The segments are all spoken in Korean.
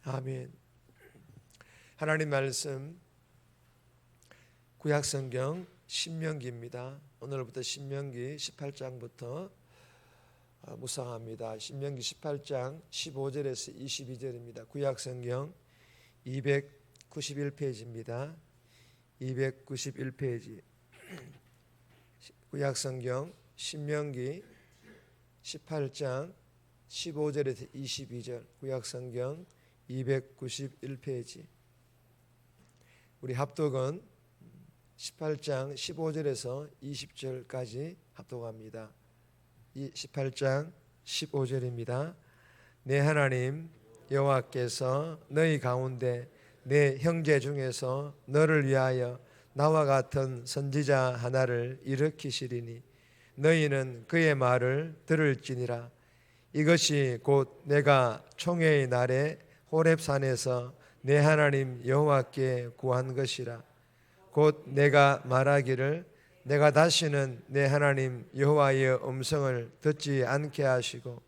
아멘. 하나님 말씀 구약성경 신명기입니다. 오늘부터 신명기 18장부터 묵상합니다. 신명기 18장 15절에서 22절입니다. 구약성경 291페이지입니다. 291페이지. 구약성경 신명기 18장 15절에서 22절. 구약성경 291페이지. 우리 합독은 18장 15절에서 20절까지 합독합니다. 18장 15절입니다. 내 하나님 여호와께서 너희 가운데 내 형제 중에서 너를 위하여 나와 같은 선지자 하나를 일으키시리니 너희는 그의 말을 들을지니라. 이것이 곧 내가 총회의 날에 호렙산에서 내 하나님 여호와께 구한 것이라. 곧 내가 말하기를 내가 다시는 내 하나님 여호와의 음성을 듣지 않게 하시고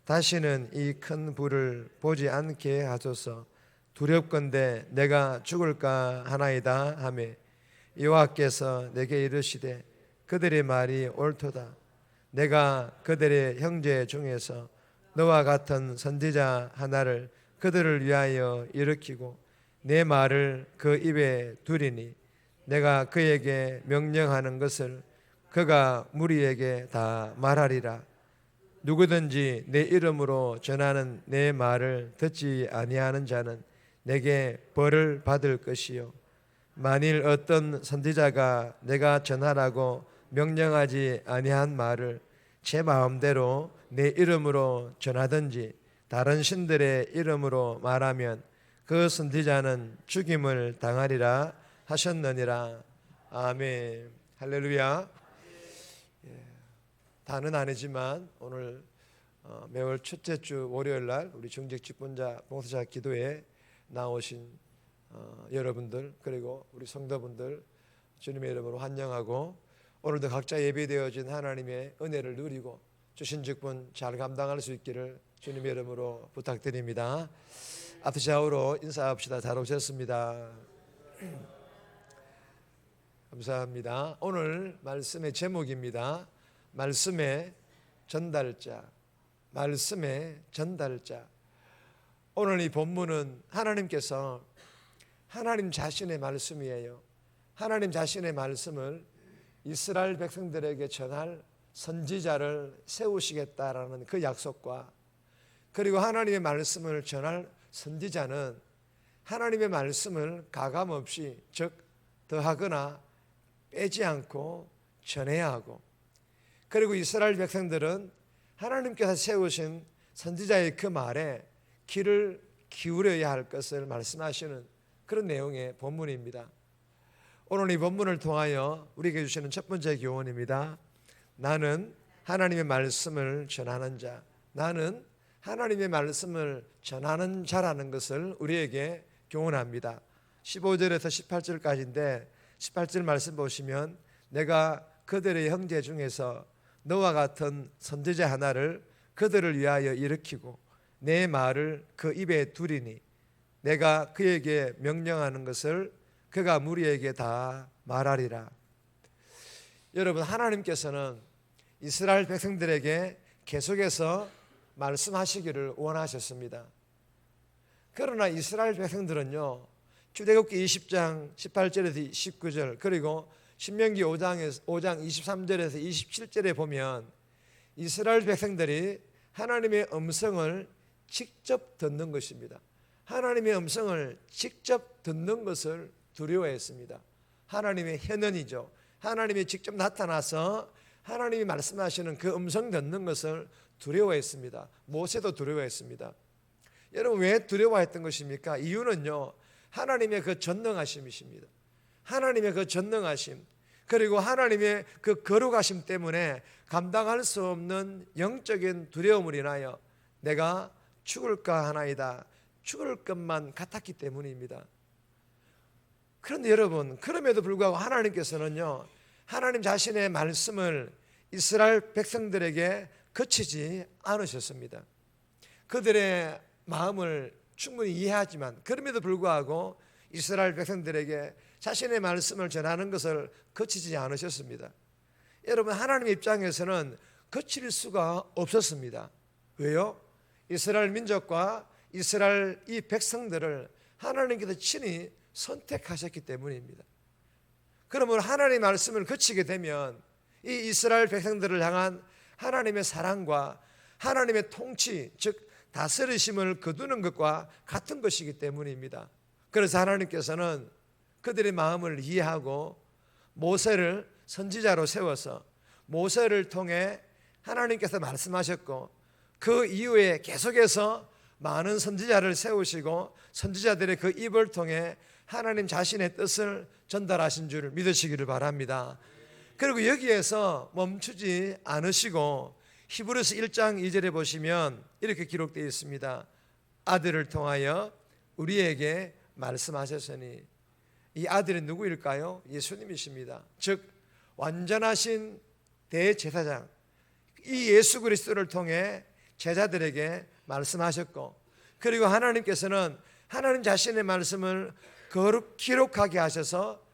다시는 이 큰 불을 보지 않게 하소서. 두렵건대 내가 죽을까 하나이다 하매 여호와께서 내게 이르시되 그들의 말이 옳도다. 내가 그들의 형제 중에서 너와 같은 선지자 하나를 그들을 위하여 일으키고 내 말을 그 입에 두리니 내가 그에게 명령하는 것을 그가 무리에게 다 말하리라. 누구든지 내 이름으로 전하는 내 말을 듣지 아니하는 자는 내게 벌을 받을 것이요 만일 어떤 선지자가 내가 전하라고 명령하지 아니한 말을 제 마음대로 내 이름으로 전하든지 다른 신들의 이름으로 말하면 그 선지자는 죽임을 당하리라 하셨느니라. 아멘. 할렐루야. 다는 아니지만 오늘 매월 첫째 주 월요일 날 우리 중직 직분자 봉사자 기도에 나오신 여러분들 그리고 우리 성도분들 주님의 이름으로 환영하고 오늘도 각자 예배되어진 하나님의 은혜를 누리고 주신 직분 잘 감당할 수 있기를 주님의 이름으로 부탁드립니다. 아프샤오로 인사합시다. 잘 오셨습니다. 감사합니다. 오늘 말씀의 제목입니다. 말씀의 전달자. 말씀의 전달자. 오늘 이 본문은 하나님께서 하나님 자신의 말씀이에요. 하나님 자신의 말씀을 이스라엘 백성들에게 전할 선지자를 세우시겠다라는 그 약속과 그리고 하나님의 말씀을 전할 선지자는 하나님의 말씀을 가감없이 즉 더하거나 빼지 않고 전해야 하고 그리고 이스라엘 백성들은 하나님께서 세우신 선지자의 그 말에 귀를 기울여야 할 것을 말씀하시는 그런 내용의 본문입니다. 오늘 이 본문을 통하여 우리에게 주시는 첫 번째 교훈입니다. 나는 하나님의 말씀을 전하는 자. 나는 하나님의 말씀을 전하는 자라는 것을 우리에게 교훈합니다. 15절에서 18절까지인데 18절 말씀 보시면 내가 그들의 형제 중에서 너와 같은 선지자 하나를 그들을 위하여 일으키고 내 말을 그 입에 두리니 내가 그에게 명령하는 것을 그가 무리에게 다 말하리라. 여러분, 하나님께서는 이스라엘 백성들에게 계속해서 말씀하시기를 원하셨습니다. 그러나 이스라엘 백성들은요, 출애굽기 20장 18절에서 19절 그리고 신명기 5장 23절에서 27절에 보면 이스라엘 백성들이 하나님의 음성을 직접 듣는 것입니다. 하나님의 음성을 직접 듣는 것을 두려워했습니다. 하나님의 현현이죠. 하나님이 직접 나타나서 하나님이 말씀하시는 그 음성 듣는 것을 두려워했습니다. 모세도 두려워했습니다. 여러분, 왜 두려워했던 것입니까? 이유는요, 하나님의 그 전능하심이십니다. 하나님의 그 전능하심 그리고 하나님의 그 거룩하심 때문에 감당할 수 없는 영적인 두려움을 인하여 내가 죽을까 하나이다, 죽을 것만 같았기 때문입니다. 그런데 여러분, 그럼에도 불구하고 하나님께서는요, 하나님 자신의 말씀을 이스라엘 백성들에게 거치지 않으셨습니다. 그들의 마음을 충분히 이해하지만 그럼에도 불구하고 이스라엘 백성들에게 자신의 말씀을 전하는 것을 거치지 않으셨습니다. 여러분, 하나님의 입장에서는 거칠 수가 없었습니다. 왜요? 이스라엘 민족과 이스라엘 이 백성들을 하나님께서 친히 선택하셨기 때문입니다. 그러므로 하나님의 말씀을 거치게 되면 이 이스라엘 백성들을 향한 하나님의 사랑과 하나님의 통치, 즉 다스리심을 거두는 것과 같은 것이기 때문입니다. 그래서 하나님께서는 그들의 마음을 이해하고 모세를 선지자로 세워서 모세를 통해 하나님께서 말씀하셨고, 그 이후에 계속해서 많은 선지자를 세우시고 선지자들의 그 입을 통해 하나님 자신의 뜻을 전달하신 줄 믿으시기를 바랍니다. 그리고 여기에서 멈추지 않으시고 히브리서 1장 2절에 보시면 이렇게 기록되어 있습니다. 아들을 통하여 우리에게 말씀하셨으니, 이 아들은 누구일까요? 예수님이십니다. 즉 완전하신 대제사장, 이 예수 그리스도를 통해 제자들에게 말씀하셨고, 그리고 하나님께서는 하나님 자신의 말씀을 거룩 기록하게 하셔서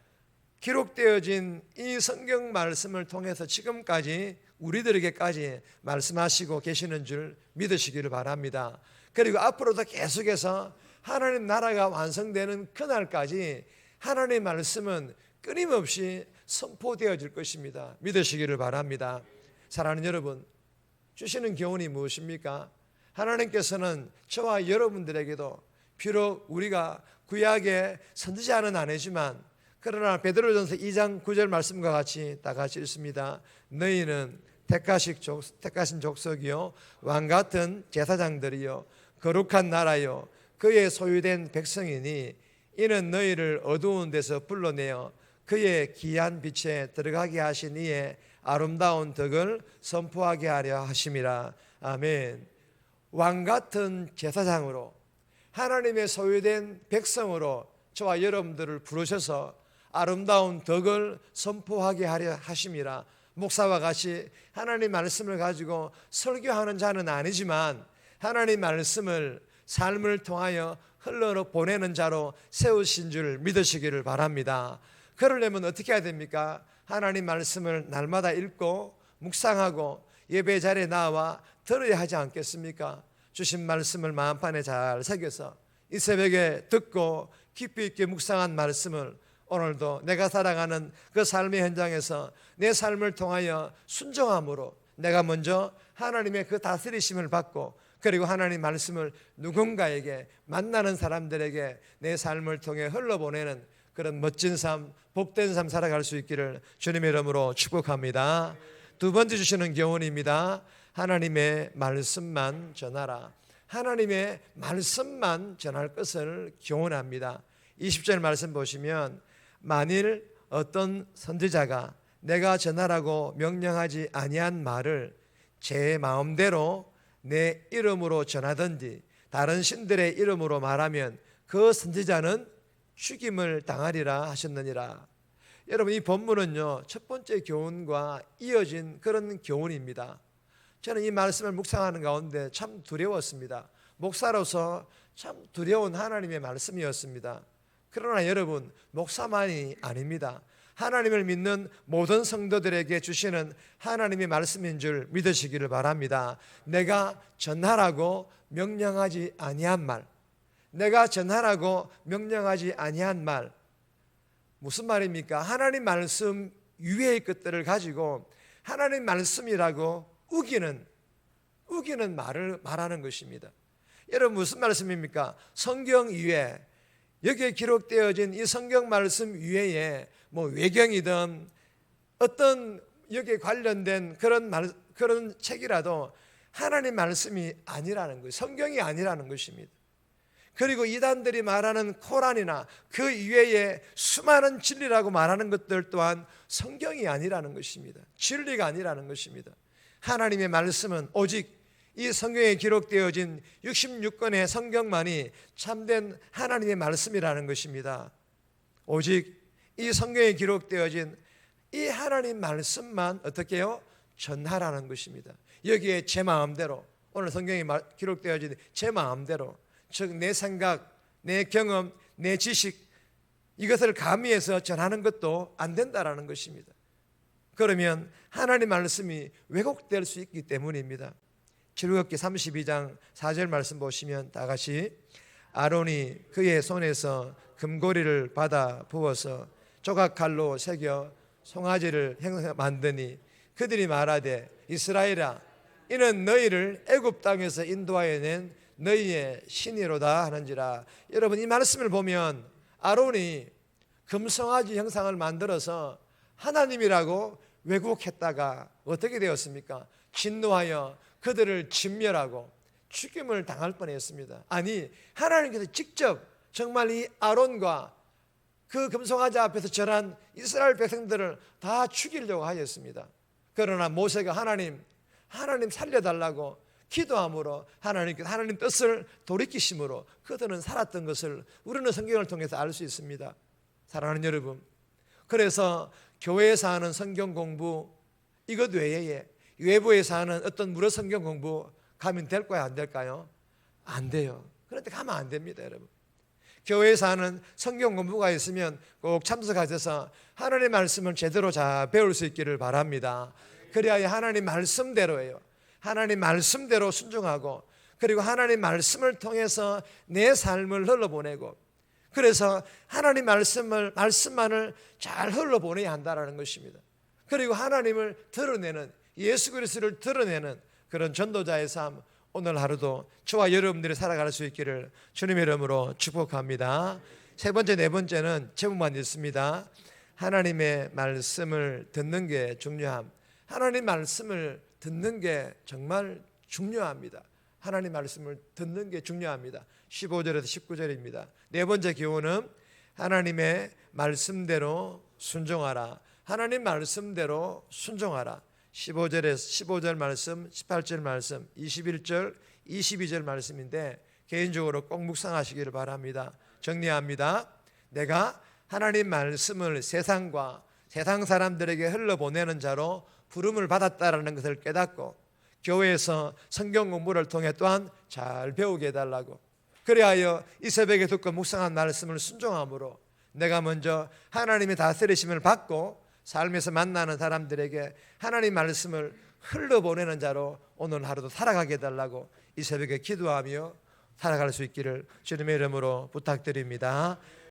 기록되어진 이 성경 말씀을 통해서 지금까지 우리들에게까지 말씀하시고 계시는 줄 믿으시기를 바랍니다. 그리고 앞으로도 계속해서 하나님 나라가 완성되는 그날까지 하나님의 말씀은 끊임없이 선포되어질 것입니다. 믿으시기를 바랍니다. 사랑하는 여러분, 주시는 교훈이 무엇입니까? 하나님께서는 저와 여러분들에게도 비록 우리가 구약의 선지자는 아니지만, 그러나 베드로전서 2장 9절 말씀과 같이 다 같이 읽습니다. 너희는 택하신 족속이요 왕같은 제사장들이요 거룩한 나라요 그의 소유된 백성이니, 이는 너희를 어두운 데서 불러내어 그의 귀한 빛에 들어가게 하신 이의 아름다운 덕을 선포하게 하려 하심이라. 아멘. 왕같은 제사장으로, 하나님의 소유된 백성으로 저와 여러분들을 부르셔서 아름다운 덕을 선포하게 하려 하심이라. 목사와 같이 하나님 말씀을 가지고 설교하는 자는 아니지만 하나님 말씀을 삶을 통하여 흘러보내는 자로 세우신 줄 믿으시기를 바랍니다. 그러려면 어떻게 해야 됩니까? 하나님 말씀을 날마다 읽고 묵상하고 예배 자리에 나와 들어야 하지 않겠습니까? 주신 말씀을 마음판에 잘 새겨서 이 새벽에 듣고 깊이 있게 묵상한 말씀을 오늘도 내가 살아가는 그 삶의 현장에서 내 삶을 통하여 순종함으로 내가 먼저 하나님의 그 다스리심을 받고, 그리고 하나님 말씀을 누군가에게, 만나는 사람들에게 내 삶을 통해 흘러보내는 그런 멋진 삶, 복된 삶 살아갈 수 있기를 주님의 이름으로 축복합니다. 두 번째 주시는 교훈입니다. 하나님의 말씀만 전하라. 하나님의 말씀만 전할 것을 교훈합니다. 20절 말씀 보시면, 만일 어떤 선지자가 내가 전하라고 명령하지 아니한 말을 제 마음대로 내 이름으로 전하든지 다른 신들의 이름으로 말하면 그 선지자는 죽임을 당하리라 하셨느니라. 여러분, 이 본문은요 첫 번째 교훈과 이어진 그런 교훈입니다. 저는 이 말씀을 묵상하는 가운데 참 두려웠습니다. 목사로서 참 두려운 하나님의 말씀이었습니다. 그러나 여러분, 목사만이 아닙니다. 하나님을 믿는 모든 성도들에게 주시는 하나님의 말씀인 줄 믿으시기를 바랍니다. 내가 전하라고 명령하지 아니한 말, 내가 전하라고 명령하지 아니한 말, 무슨 말입니까? 하나님 말씀 위의 것들을 가지고 하나님 말씀이라고 우기는 말을 말하는 것입니다. 여러분, 무슨 말씀입니까? 성경 위에, 여기에 기록되어진 이 성경 말씀 위에 외경이든 어떤 여기에 관련된 그런 책이라도 하나님 말씀이 아니라는 거예요. 성경이 아니라는 것입니다. 그리고 이단들이 말하는 코란이나 그 이외에 수많은 진리라고 말하는 것들 또한 성경이 아니라는 것입니다. 진리가 아니라는 것입니다. 하나님의 말씀은 오직 이 성경에 기록되어진 66권의 성경만이 참된 하나님의 말씀이라는 것입니다. 오직 이 성경에 기록되어진 이 하나님 말씀만 어떻게 해요? 전하라는 것입니다. 여기에 제 마음대로, 오늘 성경에 기록되어진 제 마음대로, 즉 내 생각, 내 경험, 내 지식 이것을 가미해서 전하는 것도 안 된다라는 것입니다. 그러면 하나님 말씀이 왜곡될 수 있기 때문입니다. 출애굽기 32장 4절 말씀 보시면 다 같이 아론이 그의 손에서 금고리를 받아 부어서 조각칼로 새겨 송아지를 만드니 그들이 말하되 이스라엘아 이는 너희를 애굽 땅에서 인도하여 낸 너희의 신이로다 하는지라. 여러분 이 말씀을 보면 아론이 금송아지 형상을 만들어서 하나님이라고 왜곡했다가 어떻게 되었습니까? 진노하여 그들을 진멸하고 죽임을 당할 뻔했습니다. 아니 하나님께서 직접 정말 이 아론과 그 금송아지 앞에서 절한 이스라엘 백성들을 다 죽이려고 하였습니다. 그러나 모세가 하나님 살려달라고 기도함으로 하나님께서 하나님 뜻을 돌이키심으로 그들은 살았던 것을 우리는 성경을 통해서 알 수 있습니다. 사랑하는 여러분, 그래서 교회에서 하는 성경 공부 이것 외에 외부에서 하는 어떤 무료 성경 공부 가면 될까요? 안 될까요? 안 돼요. 그런데 가면 안 됩니다, 여러분. 교회에서 하는 성경 공부가 있으면 꼭 참석하셔서 하나님의 말씀을 제대로 잘 배울 수 있기를 바랍니다. 그래야 하나님 말씀대로예요. 하나님 말씀대로 순종하고 그리고 하나님 말씀을 통해서 내 삶을 흘러보내고 그래서 하나님 말씀만을 잘 흘러보내야 한다는 것입니다. 그리고 하나님을 드러내는 예수 그리스도를 드러내는 그런 전도자의 삶 오늘 하루도 저와 여러분들이 살아갈 수 있기를 주님의 이름으로 축복합니다. 세 번째, 네 번째는 제목만 있습니다. 하나님의 말씀을 듣는 게 중요함. 하나님 말씀을 듣는 게 정말 중요합니다. 하나님 말씀을 듣는 게 중요합니다. 15절에서 19절입니다. 네 번째 교훈은 하나님의 말씀대로 순종하라. 하나님 말씀대로 순종하라. 15절 말씀, 18절 말씀, 21절, 22절 말씀인데 개인적으로 꼭 묵상하시기를 바랍니다. 정리합니다. 내가 하나님 말씀을 세상과 세상 사람들에게 흘러보내는 자로 부름을 받았다라는 것을 깨닫고 교회에서 성경 공부를 통해 또한 잘 배우게 해달라고 그리하여 이 새벽에 듣고 묵상한 말씀을 순종함으로 내가 먼저 하나님의 다스리심을 받고 삶에서 만나는 사람들에게 하나님 말씀을 흘러보내는 자로 오늘 하루도 살아가게 해달라고 이 새벽에 기도하며 살아갈 수 있기를 주님의 이름으로 부탁드립니다.